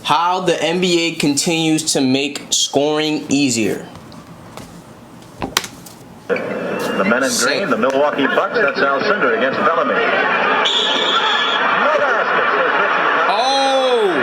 how the NBA continues to make scoring easier. The men in green, the Milwaukee Bucks, that's Alcindor against Bellamy. No basket, says Richie. Oh!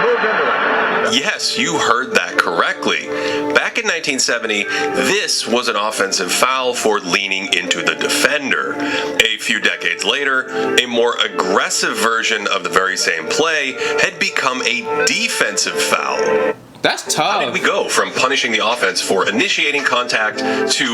Moved into it. Yes, you heard that correctly. Back in 1970, this was an offensive foul for leaning into the defender. A few decades later, a more aggressive version of the very same play had become a defensive foul. That's How did tough. we go from punishing the offense for initiating contact to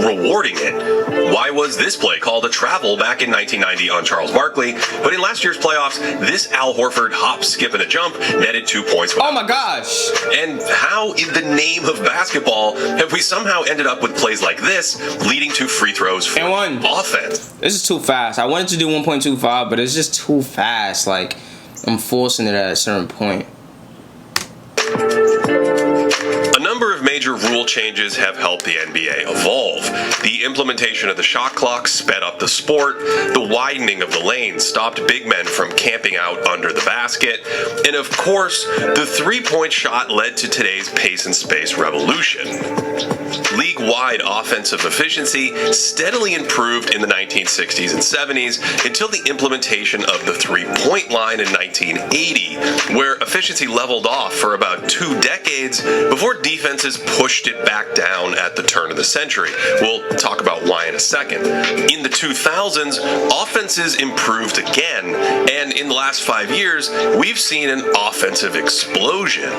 rewarding it? Why was this play called a travel back in 1990 on Charles Barkley? But in last year's playoffs, this Al Horford hop, skip, and a jump netted 2 points. Oh my gosh. And how in the name of basketball have we somehow ended up with plays like this leading to free throws for offense? This is too fast. I wanted to do 1.25, but it's just too fast. Like, I'm forcing it at a certain point. A number of major rule changes have helped the NBA evolve. The implementation of the shot clock sped up the sport, the widening of the lane stopped big men from camping out under the basket, and of course, the three-point shot led to today's pace and space revolution. League-wide offensive efficiency steadily improved in the 1960s and 70s until the implementation of the three-point line in 1980, where efficiency leveled off for about 2 decades before defenses pushed it back down at the turn of the century. We'll talk about why in a second. In the 2000s, offenses improved again, and in the last 5 years, we've seen an offensive explosion.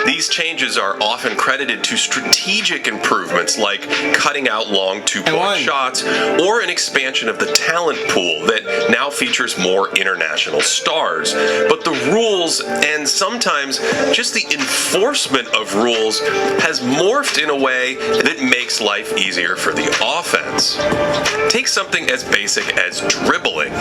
These changes are often credited to strategic improvements like cutting out long two-point shots or an expansion of the talent pool that now features more international stars. But the rules, and sometimes just the enforcement of rules, has morphed in a way that makes life easier for the offense. Take something as basic as dribbling.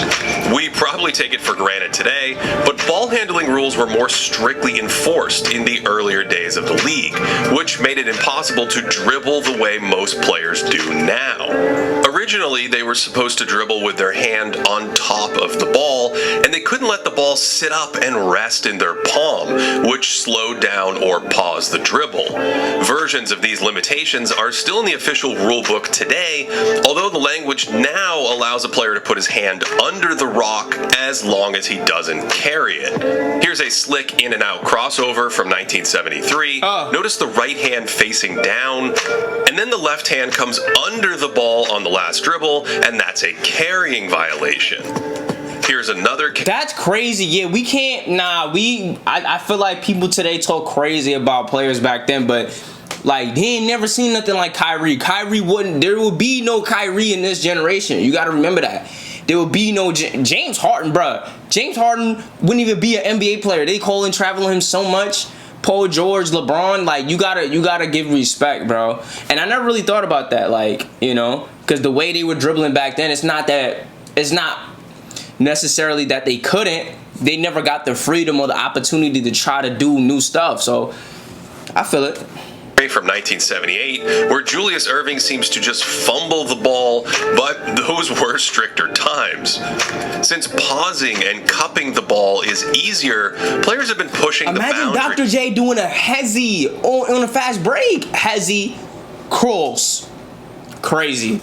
We probably take it for granted today, but ball handling rules were more strictly enforced in the earlier days of the league, which made it impossible to dribble the way most players do now. Originally, they were supposed to dribble with their hand on top of the ball, and they couldn't let the ball sit up and rest in their palm, which slowed down or paused the dribble. Versions of these limitations are still in the official rule book today, although the language now allows a player to put his hand under the rock as long as he doesn't carry it. Here's a slick in and out crossover from 1973. Notice the right hand facing down, and then the left hand comes under the ball on the last dribble, and that's a carrying violation. Here's another. That's crazy. Yeah, we can't. I feel like people today talk crazy about players back then, but like they ain't never seen nothing like Kyrie. There will be no Kyrie in this generation. You got to remember that. There will be no James Harden, bruh. James Harden wouldn't even be an NBA player. They call and travel him so much. Paul George, LeBron, like you gotta give respect, bro. And I never really thought about that, like, you know, because the way they were dribbling back then, it's not necessarily that they couldn't. They never got the freedom or the opportunity to try to do new stuff. So I feel it. From 1978, where Julius Erving seems to just fumble the ball, but those were stricter times. Since pausing and cupping the ball is easier, players have been pushing the boundary. Imagine Dr. J doing a hezzy on a fast break. Hezzy cross. Crazy.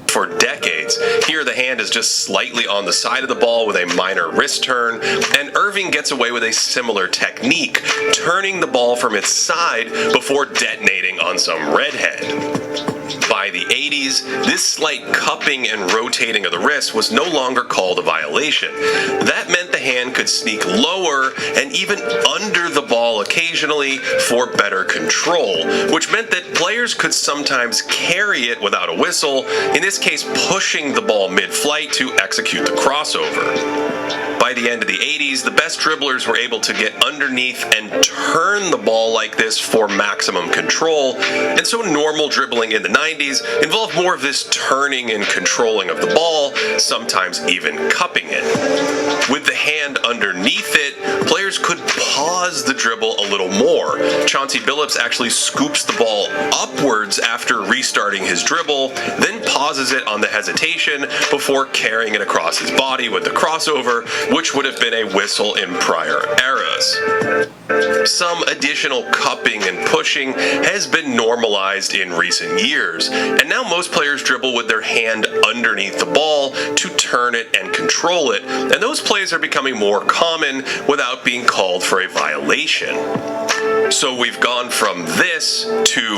For decades. Here the hand is just slightly on the side of the ball with a minor wrist turn, and Erving gets away with a similar technique, turning the ball from its side before detonating on some redhead. By the 80s, this slight cupping and rotating of the wrist was no longer called a violation. That meant the hand could sneak lower and even under the ball occasionally for better control, which meant that players could sometimes carry it without a whistle, in this case pushing the ball mid-flight to execute the crossover. By the end of the 80s, the best dribblers were able to get underneath and turn the ball like this for maximum control, and so normal dribbling in the 90s involved more of this turning and controlling of the ball, sometimes even cupping it. With the hand underneath it, players could pause the dribble a little more. Chauncey Billups actually scoops the ball upwards after restarting his dribble, then pauses it on the hesitation before carrying it across his body with the crossover, which would have been a whistle in prior eras. some additional cupping and pushing has been normalized in recent years, and now most players dribble with their hand underneath the ball to turn it and control it, and those plays are becoming more common without being called for a violation. So we've gone from this to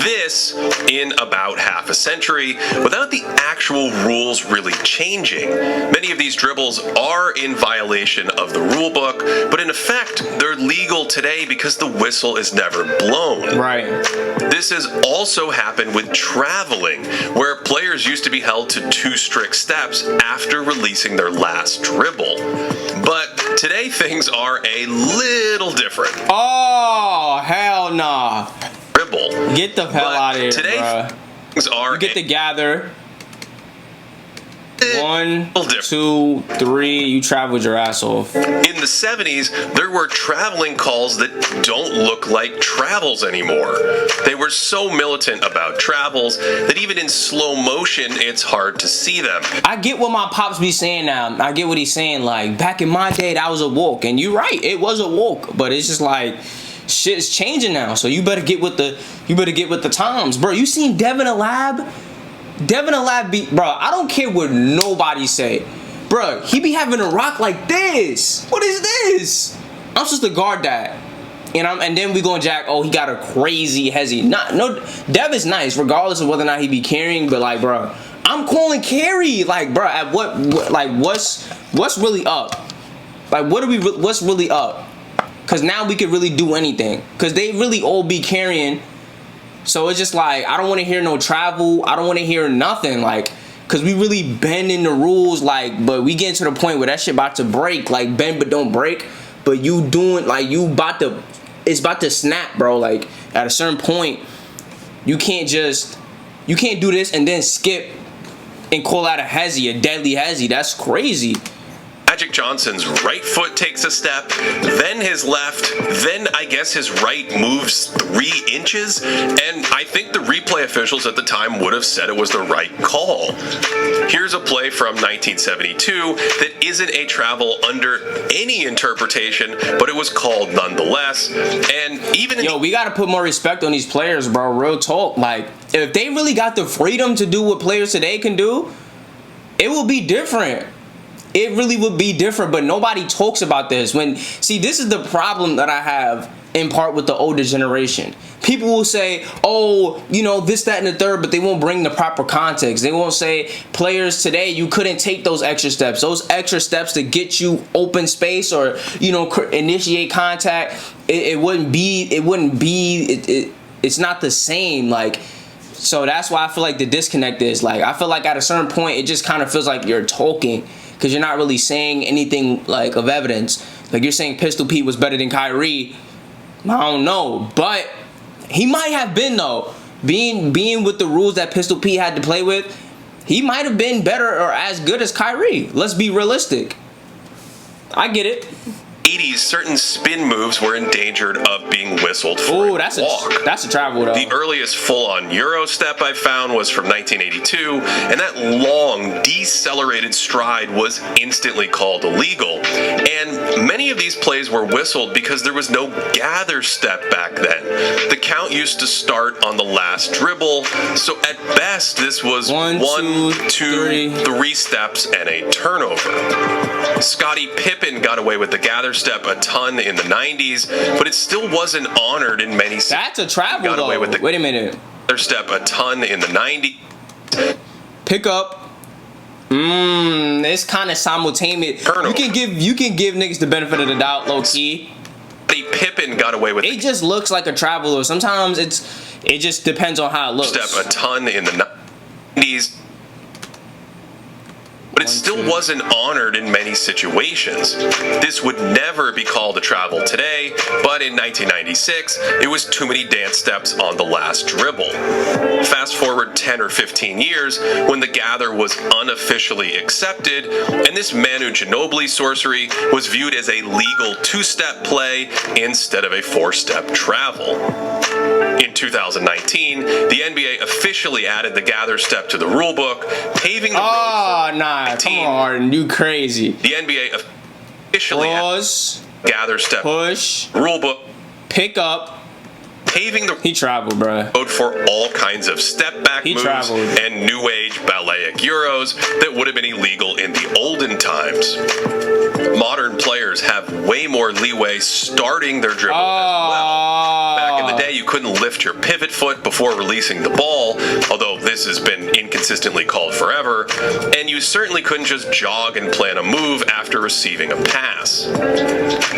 this in about half a century without the actual rules really changing. Many of these dribbles are in violation of the rule book, but in effect, they're legal today because the whistle is never blown. Right. This has also happened with traveling, where players used to be held to 2 strict steps after releasing their last dribble. But today things are a little different. Oh, hell nah. Dribble. Get the hell out of here, today bruh. Things are You get to gather. 1, 2, 3, you traveled your ass off. In the 70s, there were traveling calls that don't look like travels anymore. They were so militant about travels that even in slow motion, it's hard to see them. I get what my pops be saying now. I get what he's saying. Like, back in my day, that was a woke. And you're right, it was a woke. But it's just like, shit's changing now. So you better get with the times. Bro, you seen Devin Alab? Devin Alab be, bro, I don't care what nobody say. Bro, he be having a rock like this. What is this? I'm supposed to guard that. And then we going jack, oh, he got a crazy hezzy. No, Dev is nice, regardless of whether or not he be carrying, but like, bro, I'm calling carry. Like, bro, at what's really up? Like, what's really up? Cause now we can really do anything. Cause they really all be carrying. So it's just like, I don't want to hear no travel. I don't want to hear nothing. Like, cause we really bending the rules. Like, but we getting to the point where that shit about to break. Like, bend but don't break. But you doing, like, it's about to snap, bro. Like, at a certain point, you can't do this and then skip and call out a hezzy, a deadly hezzy. That's crazy. Magic Johnson's right foot takes a step, then his left, then I guess his right moves 3 inches, and I think the replay officials at the time would have said it was the right call. Here's a play from 1972 that isn't a travel under any interpretation, but it was called nonetheless, and even in we gotta put more respect on these players, bro. Real talk. Like, if they really got the freedom to do what players today can do, it will be different. It really would be different, but nobody talks about this. See, this is the problem that I have in part with the older generation. People will say, oh, you know, this, that, and the third, but they won't bring the proper context. They won't say, players today, you couldn't take those extra steps. Those extra steps to get you open space or, you know, initiate contact, it's not the same. Like, so that's why I feel like the disconnect is. Like, I feel like at a certain point, it just kind of feels like you're talking, because you're not really saying anything like of evidence. Like, you're saying Pistol Pete was better than Kyrie. I don't know, but he might have been, though. Being with the rules that Pistol Pete had to play with, he might have been better or as good as Kyrie. Let's be realistic. I get it. 80s, certain spin moves were endangered of being whistled for a walk. That's a travel, though. The earliest full-on Euro step I found was from 1982, and that long, decelerated stride was instantly called illegal. And many of these plays were whistled because there was no gather step back then. The count used to start on the last dribble, so at best this was one, two, three steps and a turnover. Scottie Pippen got away with the gather step a ton in the 90s, but it still wasn't honored in many cities. That's a travel, though. Wait a minute. Gather step a ton in the 90s. Pick up. It's kind of simultaneous. Turnover. You can give niggas the benefit of the doubt, low key. Pippen got away with it. It just looks like a travel, though. Sometimes it just depends on how it looks. Step a ton in the 90s. But it still wasn't honored in many situations. This would never be called a travel today, but in 1996, it was too many dance steps on the last dribble. Fast forward 10 or 15 years, when the gather was unofficially accepted, and this Manu Ginobili sorcery was viewed as a legal 2-step play instead of a 4-step travel. In 2019, the NBA officially added the gather step to the rulebook, paving the road for come on, you crazy. The NBA officially added gather step push rulebook. pick up. Paving the He traveled, bruh. road for all kinds of step-back moves traveled. and new-age ballet euros that would have been illegal in the olden times. Modern players have way more leeway starting their dribble as well. Back in the day, you couldn't lift your pivot foot before releasing the ball, although this has been inconsistently called forever, and you certainly couldn't just jog and plan a move after receiving a pass.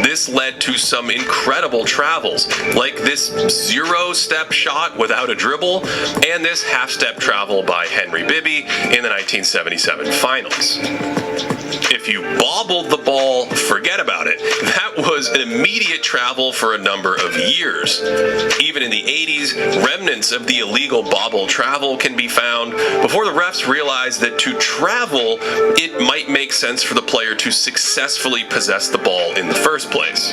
This led to some incredible travels, like this zero-step shot without a dribble, and this half-step travel by Henry Bibby in the 1977 finals. If you bobbled the ball, forget about it. That was an immediate travel for a number of years. Even in the 80s, remnants of the illegal bobble travel can be found before the refs realized that to travel, it might make sense for the player to successfully possess the ball in the first place.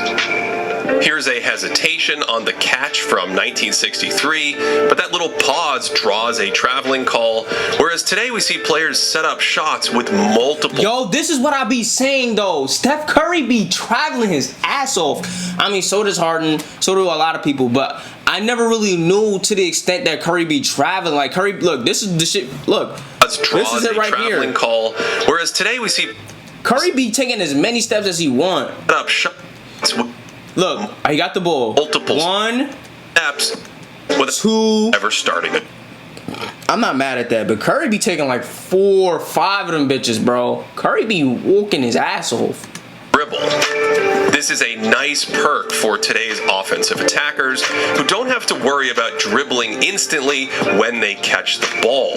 Here's a hesitation on the catch from 1963, but that little pause draws a traveling call, whereas today we see players set up shots with multiple... Yo, this is what I be saying, though. Steph Curry be traveling his ass off. I mean, so does Harden, so do a lot of people, but I never really knew to the extent that Curry be traveling. Like, Curry, look, this is the shit, look. This is it right traveling here. Call, whereas today we see... Curry be taking as many steps as he want. Set up shots with Look, he got the ball. multiple One, steps with two. ever starting it. I'm not mad at that, but Curry be taking like 4 or 5 of them bitches, bro. Curry be walking his ass off. Dribble. This is a nice perk for today's offensive attackers who don't have to worry about dribbling instantly when they catch the ball.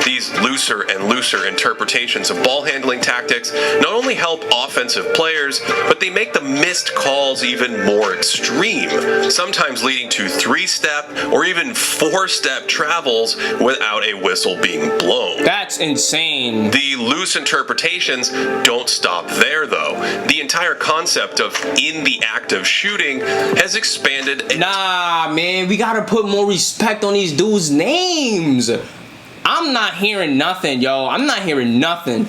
These looser and looser interpretations of ball handling tactics not only help offensive players, but they make the missed calls even more extreme, sometimes leading to 3-step or even 4-step travels without a whistle being blown. That's insane. The loose interpretations don't stop there, though. The entire concept of in the act of shooting has expanded. Nah, man, we gotta put more respect on these dudes' names. I'm not hearing nothing, yo. I'm not hearing nothing.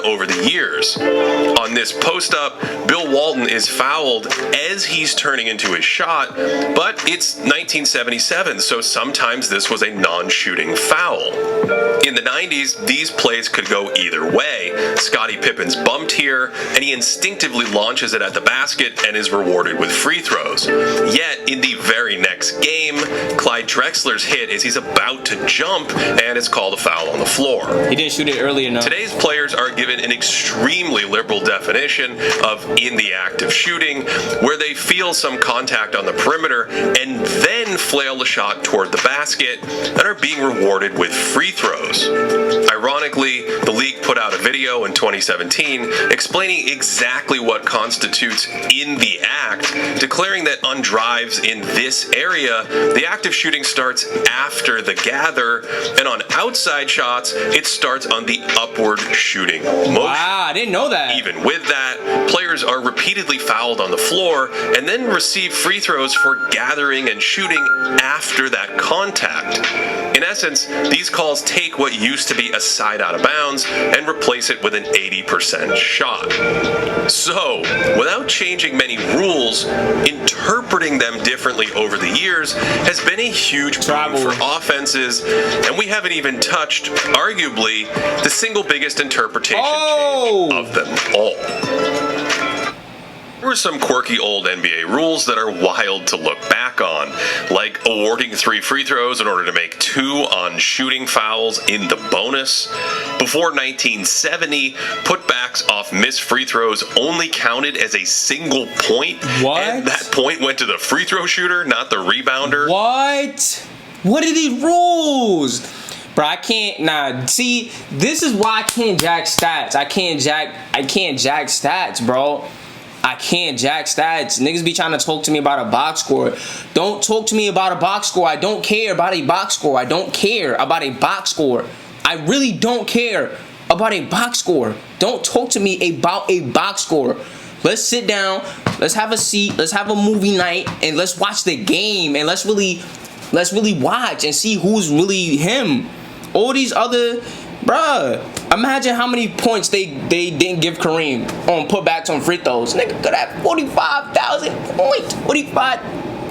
Over the years. On this post-up, Bill Walton is fouled as he's turning into his shot, but it's 1977, so sometimes this was a non-shooting foul. In the 90s, these plays could go either way. Scottie Pippen's bumped here, and he instinctively launches it at the basket and is rewarded with free throws. Yet, in the very next game, Clyde Drexler's hit is he's about to jump, and it's called a foul on the floor. He didn't shoot it early enough. Today's players are given an extremely liberal definition of in the act of shooting, where they feel some contact on the perimeter and then flail the shot toward the basket and are being rewarded with free throws. Ironically, the league put out a video in 2017 explaining exactly what constitutes in the act, declaring that on drives in this area, the act of shooting starts after the gather, and on outside shots, it starts on the upward shooting motion. Wow, I didn't know that. Even with that, players are repeatedly fouled on the floor and then receive free throws for gathering and shooting after that contact. In essence, these calls take what used to be a side out of bounds and replace it with an 80% shot. So, without changing many rules, interpreting them differently over the years has been a huge boon for offenses, and we haven't even touched, arguably, the single biggest interpretation change of them all. There were some quirky old NBA rules that are wild to look back on, like awarding 3 free throws in order to make 2 on shooting fouls in the bonus. Before 1970, putbacks off missed free throws only counted as a single point. What? And that point went to the free throw shooter, not the rebounder. What? What are these rules? Bro, I can't, nah, see, this is why I can't jack stats. I can't jack stats, bro. I can't jack stats. Niggas be trying to talk to me about a box score. Don't talk to me about a box score. I don't care about a box score. I don't care about a box score. I really don't care about a box score. Don't talk to me about a box score. Let's sit down. Let's have a seat. Let's have a movie night. And let's watch the game. And let's really watch and see who's really him. All these other, bruh, imagine how many points they didn't give Kareem on putbacks on free throws. Nigga could have 45,000 points.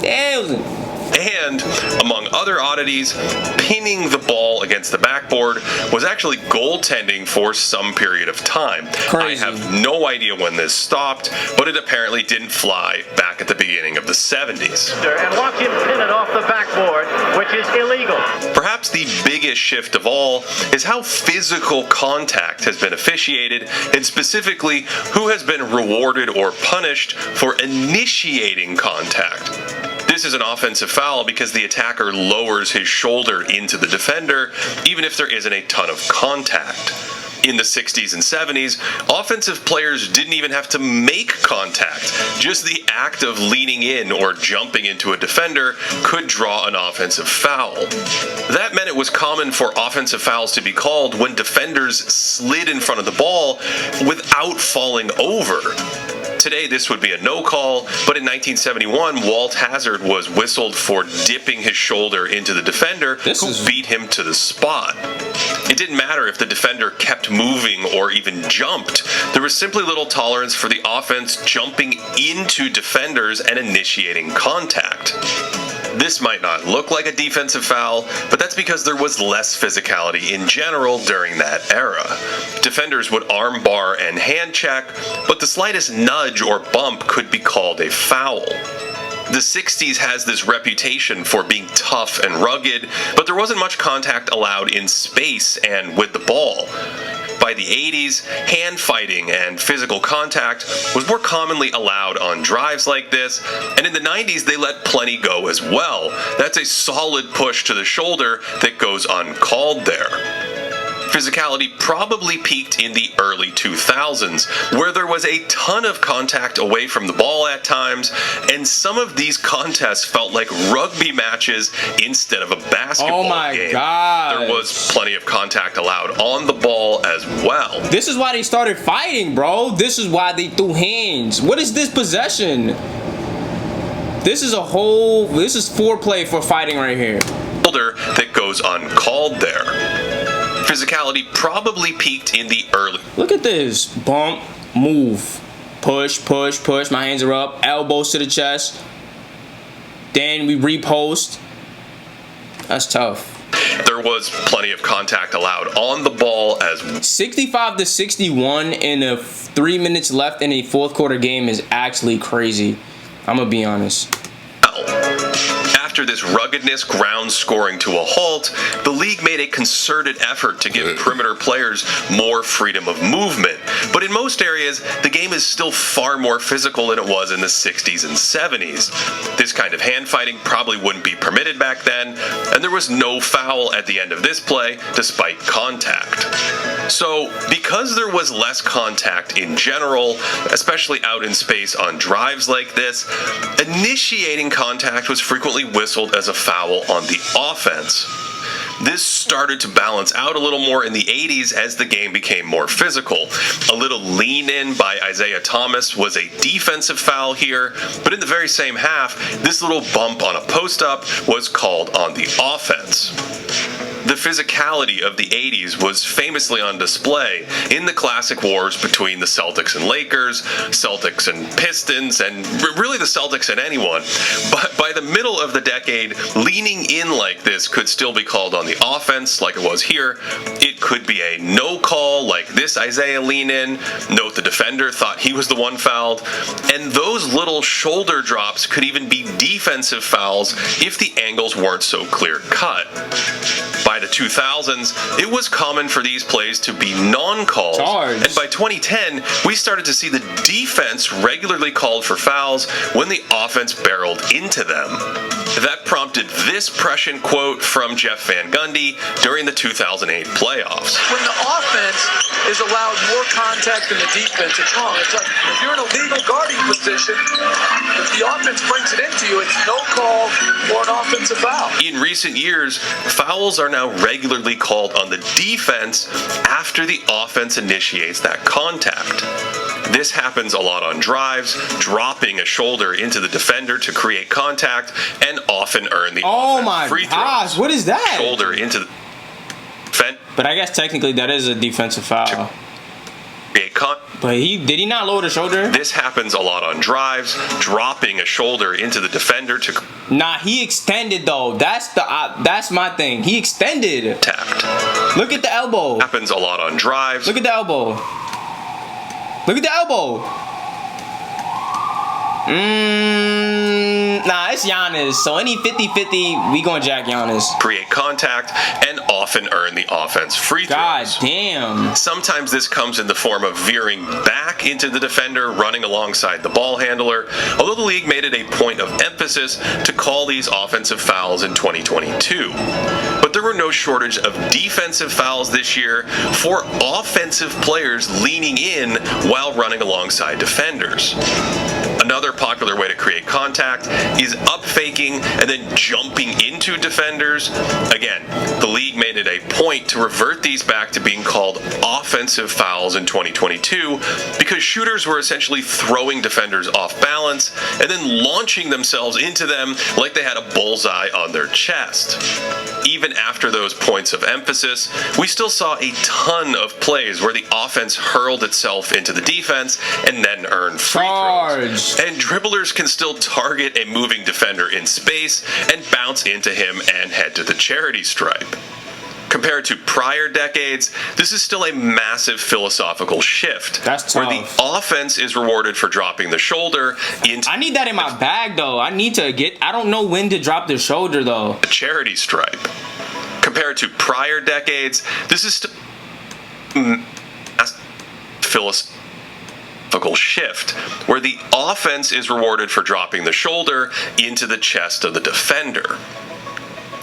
Damn. And, among other oddities, pinning the ball against the backboard was actually goaltending for some period of time. Crazy. I have no idea when this stopped, but it apparently didn't fly back at the beginning of the 70s. And watch him pin it off the backboard, which is illegal. Perhaps the biggest shift of all is how physical contact has been officiated, and specifically who has been rewarded or punished for initiating contact. This is an offensive foul because the attacker lowers his shoulder into the defender, even if there isn't a ton of contact. In the 60s and 70s, offensive players didn't even have to make contact. Just the act of leaning in or jumping into a defender could draw an offensive foul. That meant it was common for offensive fouls to be called when defenders slid in front of the ball without falling over. Today, this would be a no call, but in 1971, Walt Hazzard was whistled for dipping his shoulder into the defender who beat him to the spot. It didn't matter if the defender kept moving or even jumped. There was simply little tolerance for the offense jumping into defenders and initiating contact. This might not look like a defensive foul, but that's because there was less physicality in general during that era. Defenders would arm bar and hand check, but the slightest nudge or bump could be called a foul. The 60s has this reputation for being tough and rugged, but there wasn't much contact allowed in space and with the ball. By the 80s, hand fighting and physical contact was more commonly allowed on drives like this, and in the 90s they let plenty go as well. That's a solid push to the shoulder that goes uncalled there. Physicality probably peaked in the early 2000s, where there was a ton of contact away from the ball at times, and some of these contests felt like rugby matches instead of a basketball game. Oh my God. There was plenty of contact allowed on the ball as well. This is why they started fighting, bro. This is why they threw hands. What is this possession? This is foreplay for fighting right here. That goes uncalled there. Physicality probably peaked in the early... Look at this. Bump, move, push, push, push. My hands are up. Elbows to the chest. Then we repost. That's tough. There was plenty of contact allowed on the ball as 65-61 in 3 minutes left in a fourth quarter game is actually crazy. I'm going to be honest. After this ruggedness ground scoring to a halt, the league made a concerted effort to give perimeter players more freedom of movement. But in most areas, the game is still far more physical than it was in the 60s and 70s. This kind of hand fighting probably wouldn't be permitted back then, and there was no foul at the end of this play despite contact. So, because there was less contact in general, especially out in space on drives like this, initiating contact was frequently whistled as a foul on the offense. This started to balance out a little more in the 80s as the game became more physical. A little lean-in by Isaiah Thomas was a defensive foul here, but in the very same half, this little bump on a post-up was called on the offense. The physicality of the 80s was famously on display in the classic wars between the Celtics and Lakers, Celtics and Pistons, and really the Celtics and anyone. But by the middle of the decade, leaning in like this could still be called on the offense, like it was here. It could be a no call, like this Isaiah lean in. Note the defender thought he was the one fouled. And those little shoulder drops could even be defensive fouls if the angles weren't so clear cut. By the 2000s, it was common for these plays to be non-calls, and by 2010, we started to see the defense regularly called for fouls when the offense barreled into them. That prompted this prescient quote from Jeff Van Gundy during the 2008 playoffs. When the offense is allowed more contact than the defense, it's wrong. It's like if you're in a legal guarding position, if the offense brings it into you, it's no call or an offensive foul. In recent years, fouls are now regularly called on the defense after the offense initiates that contact. This happens a lot on drives, dropping a shoulder into the defender to create contact, and often earn the offense free throws. Oh my gosh, what is that? Shoulder into the defender. But I guess technically that is a defensive foul. Create But did he not lower the shoulder? This happens a lot on drives, dropping a shoulder into the defender to... Nah, he extended though. That's my thing. He extended. Tapped. Look at the elbow. Happens a lot on drives. Look at the elbow. Look at the elbow. Nah, it's Giannis. So any 50-50, we going Jack Giannis. Create contact and often earn the offense free throws. God damn. Sometimes this comes in the form of veering back into the defender, running alongside the ball handler, although the league made it a point of emphasis to call these offensive fouls in 2022. But there were no shortage of defensive fouls this year for offensive players leaning in while running alongside defenders. Another popular way to create contact is up faking and then jumping into defenders. Again, the league made it a point to revert these back to being called offensive fouls in 2022 because shooters were essentially throwing defenders off balance and then launching themselves into them like they had a bullseye on their chest. Even after those points of emphasis, we still saw a ton of plays where the offense hurled itself into the defense and then earned free throws. And dribblers can still target a moving defender in space and bounce into him and head to the charity stripe. Compared to prior decades, this is still a massive philosophical shift. That's where tough. the offense is rewarded for dropping the shoulder into... I need that in my bag, though. I don't know when to drop the shoulder, though. ...the charity stripe. Compared to prior decades, this is still a philosophical shift, where the offense is rewarded for dropping the shoulder into the chest of the defender.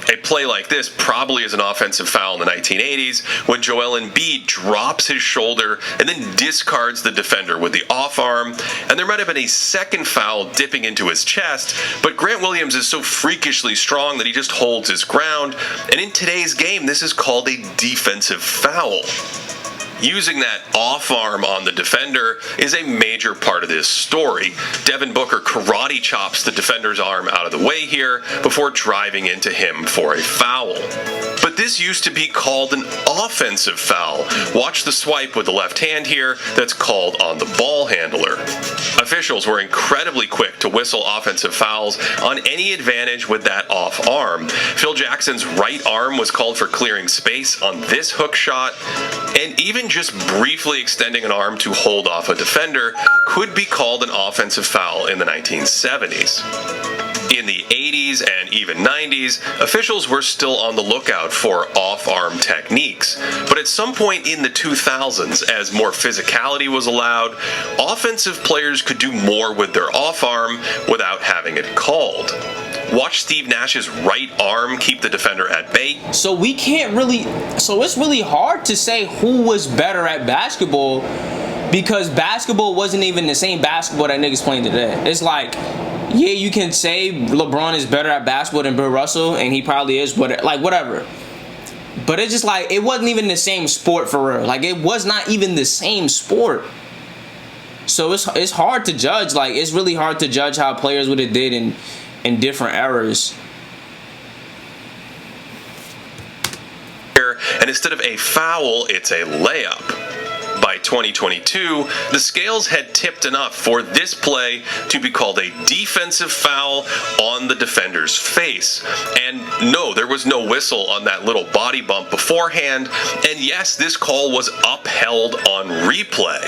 A play like this probably is an offensive foul in the 1980s when Joel Embiid drops his shoulder and then discards the defender with the off arm. And there might have been a second foul dipping into his chest, but Grant Williams is so freakishly strong that he just holds his ground. And in today's game, this is called a defensive foul. Using that off arm on the defender is a major part of this story. Devin Booker karate chops the defender's arm out of the way here before driving into him for a foul. But this used to be called an offensive foul. Watch the swipe with the left hand here that's called on the ball handler. Officials were incredibly quick to whistle offensive fouls on any advantage with that off arm. Phil Jackson's right arm was called for clearing space on this hook shot, and even just briefly extending an arm to hold off a defender could be called an offensive foul in the 1970s. In the 80s and even 90s, officials were still on the lookout for off-arm techniques. But at some point in the 2000s, as more physicality was allowed, offensive players could do more with their off-arm without having it called. Watch Steve Nash's right arm keep the defender at bay. So it's really hard to say who was better at basketball because basketball wasn't even the same basketball that niggas playing today. It's like, yeah, you can say LeBron is better at basketball than Bill Russell, and he probably is, but like whatever. But it's just like, it wasn't even the same sport for real. Like, it was not even the same sport. So it's hard to judge. Like, it's really hard to judge how players would have did in different eras. And instead of a foul, it's a layup. By 2022, the scales had tipped enough for this play to be called a defensive foul on the defender's face. And no, there was no whistle on that little body bump beforehand. And yes, this call was upheld on replay.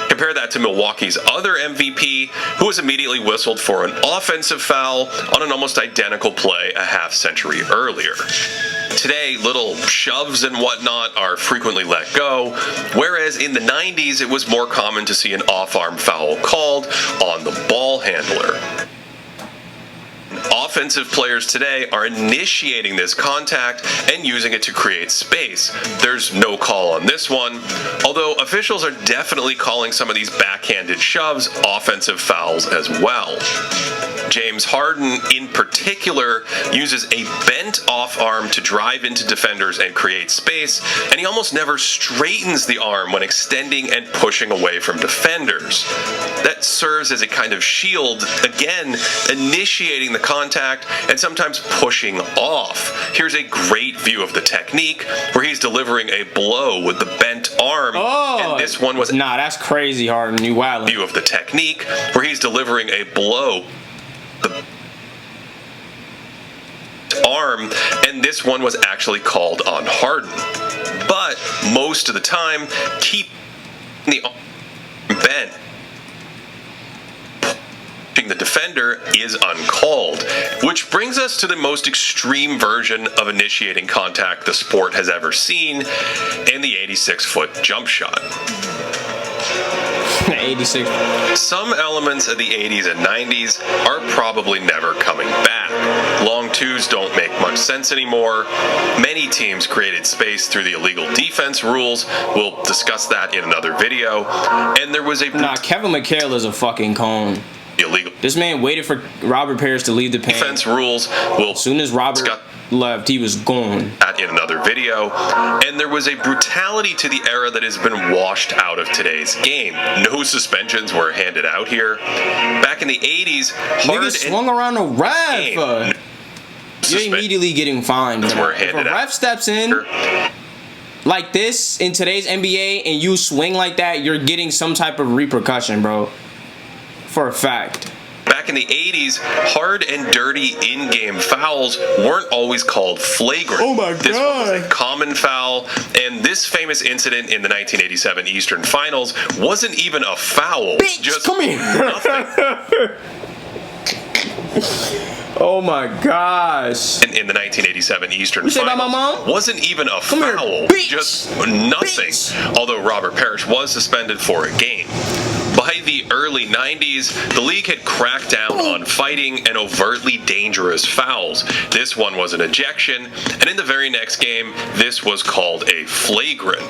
Compare that to Milwaukee's other MVP, who was immediately whistled for an offensive foul on an almost identical play a half-century earlier. Today, little shoves and whatnot are frequently let go, whereas in the 90s, it was more common to see an off-arm foul called on the ball handler. Offensive players today are initiating this contact and using it to create space. There's no call on this one, although officials are definitely calling some of these backhanded shoves offensive fouls as well. James Harden, in particular, uses a bent off arm to drive into defenders and create space, and he almost never straightens the arm when extending and pushing away from defenders. That serves as a kind of shield, again, initiating the contact and sometimes pushing off. Here's a great view of the technique where he's delivering a blow with the bent arm, and this one was... Nah, that's crazy, Harden. You wildin'. View of the technique where he's delivering a blow the arm, and this one was actually called on Harden. But most of the time, keep the arm bent. The defender is uncalled, which brings us to the most extreme version of initiating contact the sport has ever seen, and the 86-foot jump shot. 86. Some elements of the 80s and 90s are probably never coming back. Long twos don't make much sense anymore. Many teams created space through the illegal defense rules. We'll discuss that in another video. And there was a... Nah, Kevin McHale is a fucking cone. Illegal. This man waited for Robert Parrish to leave the paint. Defense rules will... As soon as Robert left, he was gone. That in another video. And there was a brutality to the era that has been washed out of today's game. No suspensions were handed out here. Back in the 80s, niggas swung around a ref. You're immediately getting fined. If a ref steps in like this in today's NBA and you swing like that, you're getting some type of repercussion, bro. For a fact. Back in the 80s, hard and dirty in-game fouls weren't always called flagrant. Oh my God. This was a common foul, and this famous incident in the 1987 Eastern Finals wasn't even a foul. Bitch, just come here. Nothing. Oh my gosh. In the 1987 Eastern Finals, about my mom? Wasn't even a foul. Just nothing. Although Robert Parrish was suspended for a game. By the early 90s, the league had cracked down on fighting and overtly dangerous fouls. This one was an ejection, and in the very next game, this was called a flagrant.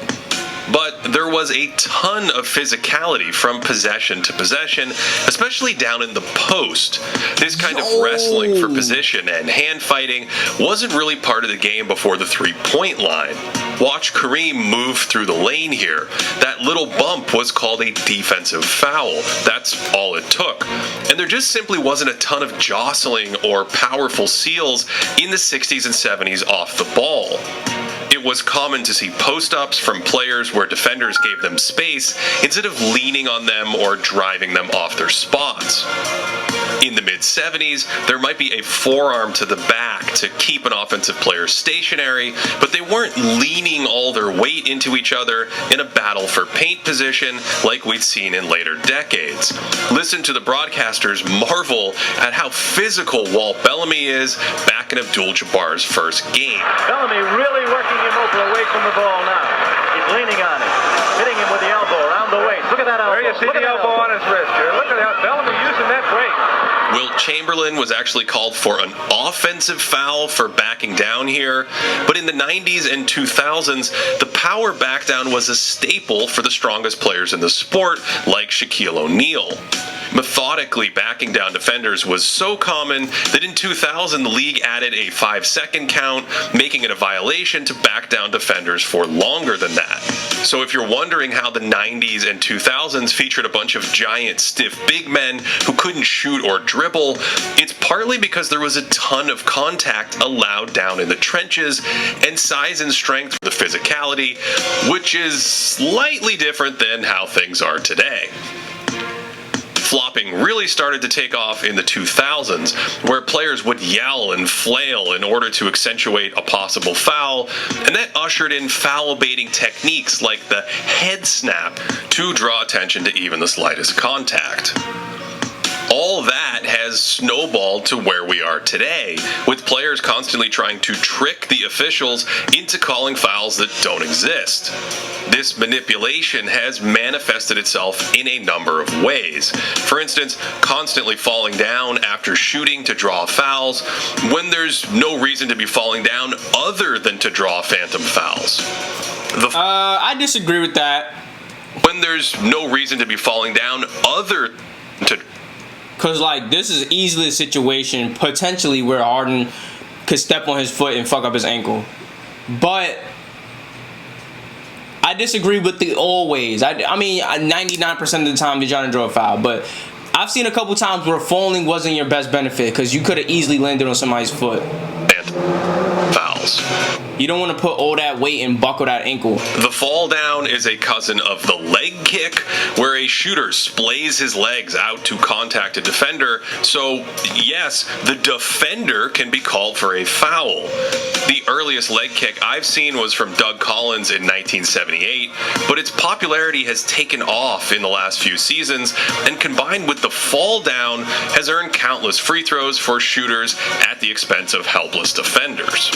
But there was a ton of physicality from possession to possession, especially down in the post. This kind of wrestling for position and hand fighting wasn't really part of the game before the three-point line. Watch Kareem move through the lane here. That little bump was called a defensive foul. That's all it took. And there just simply wasn't a ton of jostling or powerful seals in the 60s and 70s off the ball. It was common to see post-ups from players where defenders gave them space instead of leaning on them or driving them off their spots. In the mid-70s, there might be a forearm to the back to keep an offensive player stationary, but they weren't leaning all their weight into each other in a battle for paint position like we'd seen in later decades. Listen to the broadcasters marvel at how physical Walt Bellamy is back in Abdul-Jabbar's first game. Bellamy really working him over away from the ball now. He's leaning on it, hitting him with the elbow around the waist. Look at that elbow. There you see the elbow on his wrist here. Look at that. Bellamy using that break. Wilt Chamberlain was actually called for an offensive foul for backing down here, but in the 90s and 2000s, the power back down was a staple for the strongest players in the sport, like Shaquille O'Neal. Methodically backing down defenders was so common that in 2000 the league added a 5-second count, making it a violation to back down defenders for longer than that. So if you're wondering how the 90s and 2000s featured a bunch of giant, stiff big men who couldn't shoot or dribble, it's partly because there was a ton of contact allowed down in the trenches, and size and strength for the physicality, which is slightly different than how things are today. Flopping really started to take off in the 2000s, where players would yell and flail in order to accentuate a possible foul, and that ushered in foul-baiting techniques like the head snap to draw attention to even the slightest contact. All that has snowballed to where we are today, with players constantly trying to trick the officials into calling fouls that don't exist. This manipulation has manifested itself in a number of ways. For instance, constantly falling down after shooting to draw fouls, when there's no reason to be falling down other than to draw phantom fouls. I disagree with that. When there's no reason to be falling down other to Because, like, this is easily a situation, potentially, where Harden could step on his foot and fuck up his ankle. But I disagree with the always. I mean, 99% of the time, they're trying to draw a foul. But I've seen a couple times where falling wasn't your best benefit because you could have easily landed on somebody's foot. And fouls. You don't want to put all that weight and buckle that ankle. The fall down is a cousin of the leg kick, where a shooter splays his legs out to contact a defender. So, yes, the defender can be called for a foul. The earliest leg kick I've seen was from Doug Collins in 1978, but its popularity has taken off in the last few seasons, and combined with the fall down, has earned countless free throws for shooters at the expense of helpless defenders.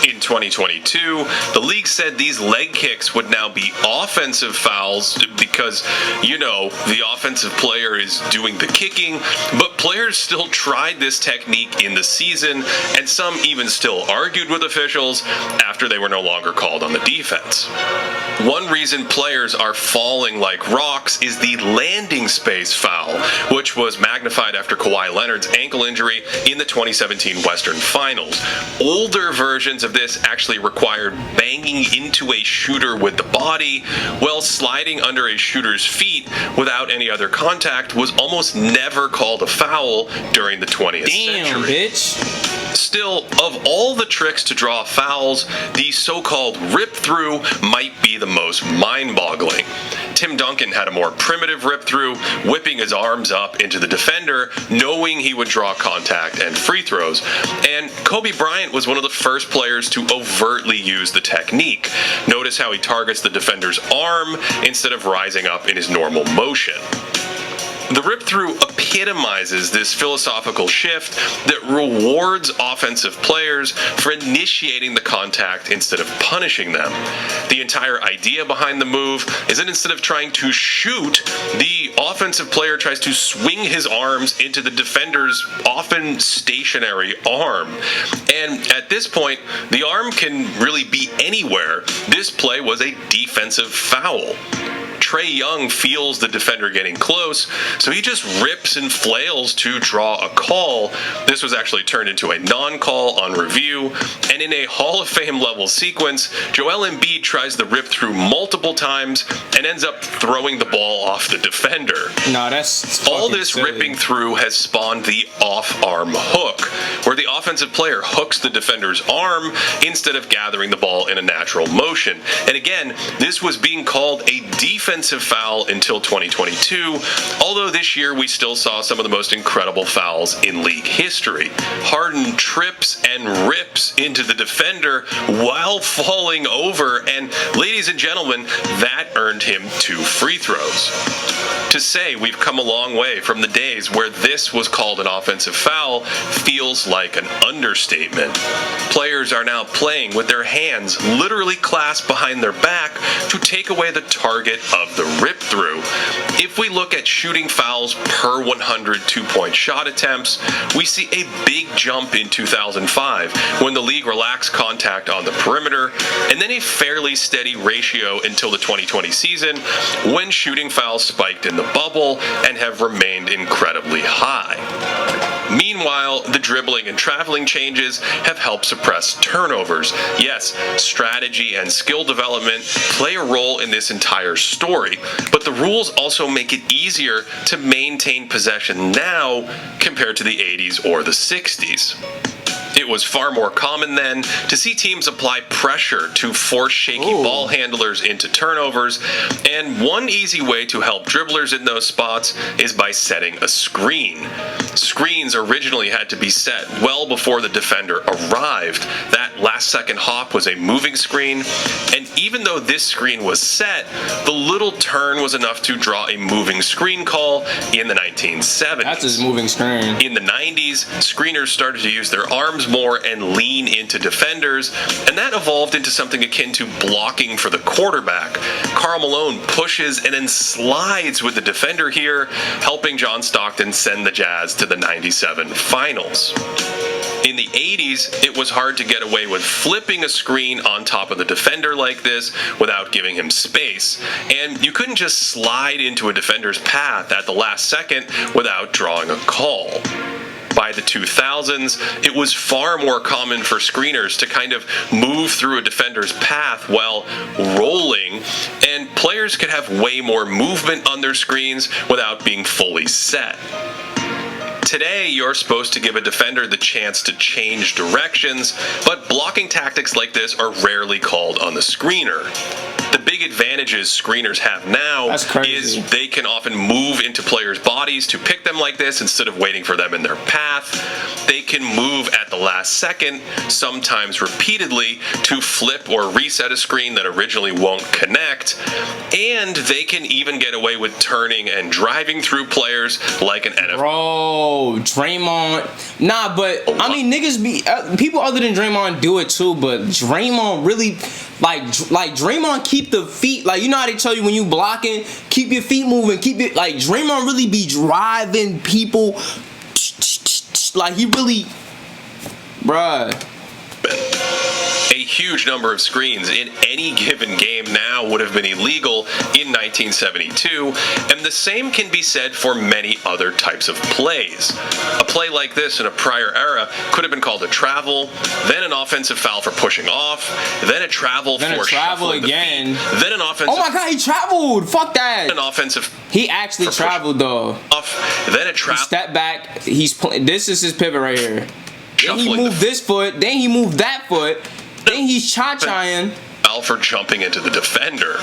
In 2022, the league said these leg kicks would now be offensive fouls because, the offensive player is doing the kicking, but players still tried this technique in the season, and some even still argued with officials after they were no longer called on the defense. One reason players are falling like rocks is the landing space foul, which was magnified after Kawhi Leonard's ankle injury in the 2017 Western Finals. Older versions of this actually required banging into a shooter with the body, while sliding under a shooter's feet without any other contact was almost never called a foul during the 20th century. Damn, bitch. Still, of all the tricks to draw fouls, the so-called rip-through might be the most mind-boggling. Tim Duncan had a more primitive rip-through, whipping his arms up into the defender, knowing he would draw contact and free throws. And Kobe Bryant was one of the first players to overtly use the technique. Notice how he targets the defender's arm instead of rising up in his normal motion. The rip-through epitomizes this philosophical shift that rewards offensive players for initiating the contact instead of punishing them. The entire idea behind the move is that instead of trying to shoot, the offensive player tries to swing his arms into the defender's often stationary arm. And at this point, the arm can really be anywhere. This play was a defensive foul. Trae Young feels the defender getting close, so he just rips and flails to draw a call. This was actually turned into a non-call on review, and in a Hall of Fame level sequence, Joel Embiid tries the rip through multiple times and ends up throwing the ball off the defender. Nah, that's all this silly. ripping through has spawned the off-arm hook, where the offensive player hooks the defender's arm instead of gathering the ball in a natural motion. And again, this was being called a defensive foul until 2022, although this year we still saw some of the most incredible fouls in league history. Harden trips and rips into the defender while falling over, and ladies and gentlemen, that earned him 2 free throws. To say we've come a long way from the days where this was called an offensive foul feels like an understatement. Players are now playing with their hands literally clasped behind their back to take away the target of the rip-through. If we look at shooting fouls per 100 two-point shot attempts, we see a big jump in 2005 when the league relaxed contact on the perimeter, and then a fairly steady ratio until the 2020 season when shooting fouls spiked in the bubble and have remained incredibly high. Meanwhile, the dribbling and traveling changes have helped suppress turnovers. Yes, strategy and skill development play a role in this entire story, but the rules also make it easier to maintain possession now compared to the 80s or the 60s. It was far more common then to see teams apply pressure to force shaky ball handlers into turnovers, and one easy way to help dribblers in those spots is by setting a screen. Screens originally had to be set well before the defender arrived. That last-second hop was a moving screen, and even though this screen was set, the little turn was enough to draw a moving screen call in the 1970s. That's his moving screen. In the 90s, screeners started to use their arms moves more and lean into defenders, and that evolved into something akin to blocking for the quarterback. Karl Malone pushes and then slides with the defender here, helping John Stockton send the Jazz to the 97 finals. In the 80s, it was hard to get away with flipping a screen on top of the defender like this without giving him space, and you couldn't just slide into a defender's path at the last second without drawing a call. By the 2000s, it was far more common for screeners to kind of move through a defender's path while rolling, and players could have way more movement on their screens without being fully set. Today, you're supposed to give a defender the chance to change directions, but blocking tactics like this are rarely called on the screener. The big advantages screeners have now is they can often move into players' bodies to pick them like this instead of waiting for them in their path. They can move at the last second, sometimes repeatedly, to flip or reset a screen that originally won't connect. And they can even get away with turning and driving through players like an NFL. Bro, Draymond. Nah, but I mean, niggas be people other than Draymond do it too. But Draymond really, like Draymond keep the feet, like, you know how they tell you when you blocking, keep your feet moving, keep it, like, Draymond really be driving people, like, he really, bruh. A huge number of screens in any given game now would have been illegal in 1972, and the same can be said for many other types of plays. A play like this in a prior era could have been called a travel, then an offensive foul for pushing off, then a travel then for a travel shuffling again, the feet, then an offensive. Oh my God, he traveled! Fuck that! An offensive. He actually traveled though. Off, then a travel. Step back. He's playing. This is his pivot right here. Then he moved this foot. Then he moved that foot. Then he's cha-chaing. Foul for jumping into the defender.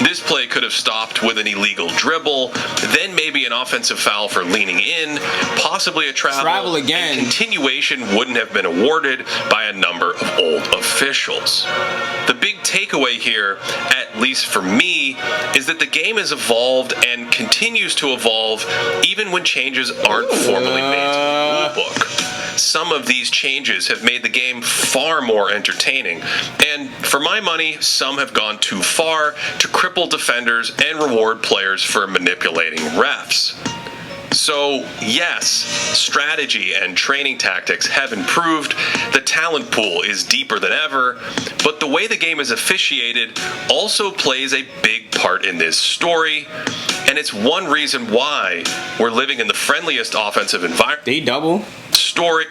This play could have stopped with an illegal dribble, then maybe an offensive foul for leaning in, possibly a travel again. And continuation wouldn't have been awarded by a number of old officials. The big takeaway here, at least for me, is that the game has evolved and continues to evolve even when changes aren't formally made to the rule book. Some of these changes have made the game far more entertaining, and for my money, some have gone too far to cripple defenders and reward players for manipulating refs. So, yes, strategy and training tactics have improved, the talent pool is deeper than ever, but the way the game is officiated also plays a big part in this story, and it's one reason why we're living in the friendliest offensive environment. They double?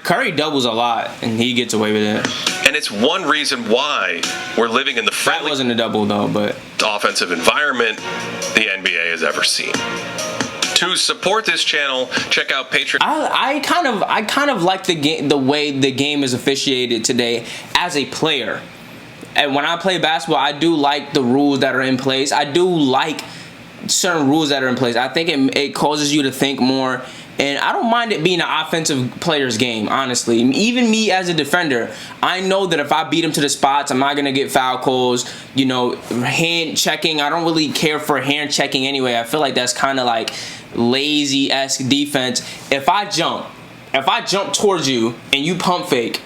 Curry doubles a lot, and he gets away with it. And it's one reason why we're living in the friendliest. That wasn't a double, though, but offensive environment the NBA has ever seen. To support this channel, check out Patreon. I kind of like the way the game is officiated today as a player. And when I play basketball, I do like the rules that are in place. I do like certain rules that are in place. I think it causes you to think more. And I don't mind it being an offensive player's game, honestly. Even me as a defender, I know that if I beat him to the spots, I'm not going to get foul calls. You know, hand checking, I don't really care for hand checking anyway. I feel like that's kind of like lazy-esque defense. If I jump towards you and you pump fake,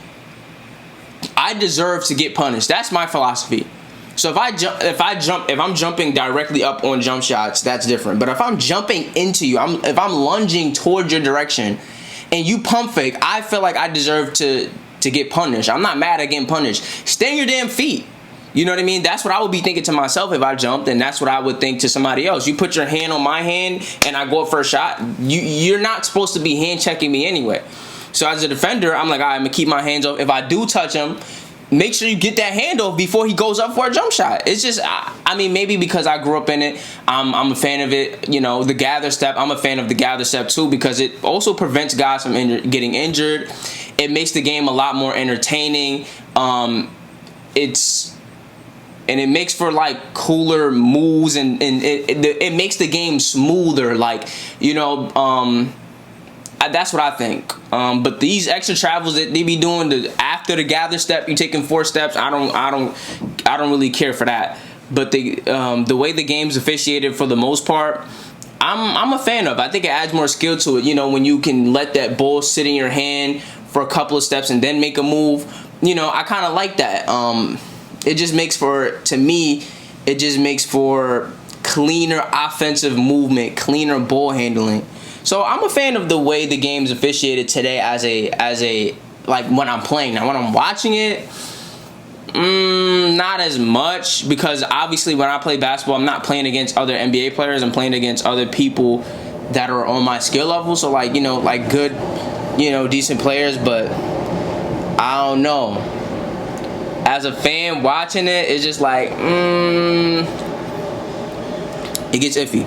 I deserve to get punished. That's my philosophy. So if I'm jumping directly up on jump shots, that's different. But if I'm jumping into you, if I'm lunging towards your direction and you pump fake, I feel like I deserve to get punished. I'm not mad at getting punished. Stay on your damn feet. You know what I mean? That's what I would be thinking to myself if I jumped, and that's what I would think to somebody else. You put your hand on my hand and I go up for a shot, you're not supposed to be hand checking me anyway. So as a defender, I'm like, all right, I'm going to keep my hands off. If I do touch him, make sure you get that hand off before he goes up for a jump shot. It's just, I mean, maybe because I grew up in it, I'm a fan of it. You know, the gather step, I'm a fan of the gather step too, because it also prevents guys from getting injured. It makes the game a lot more entertaining. And it makes for like cooler moves, and it makes the game smoother. Like, you know, that's what I think. But these extra travels that they be doing after the gather step, you taking 4 steps. I don't really care for that. But the way the game's officiated for the most part, I'm a fan of. I think it adds more skill to it. You know, when you can let that ball sit in your hand for a couple of steps and then make a move. You know, I kind of like that. It just makes for, to me, it just makes for cleaner offensive movement, cleaner ball handling. So I'm a fan of the way the game's officiated today as a like when I'm playing. Now when I'm watching it, not as much, because obviously when I play basketball, I'm not playing against other NBA players. I'm playing against other people that are on my skill level. So like, you know, like good, you know, decent players. But I don't know. As a fan watching it, it's just like, it gets iffy.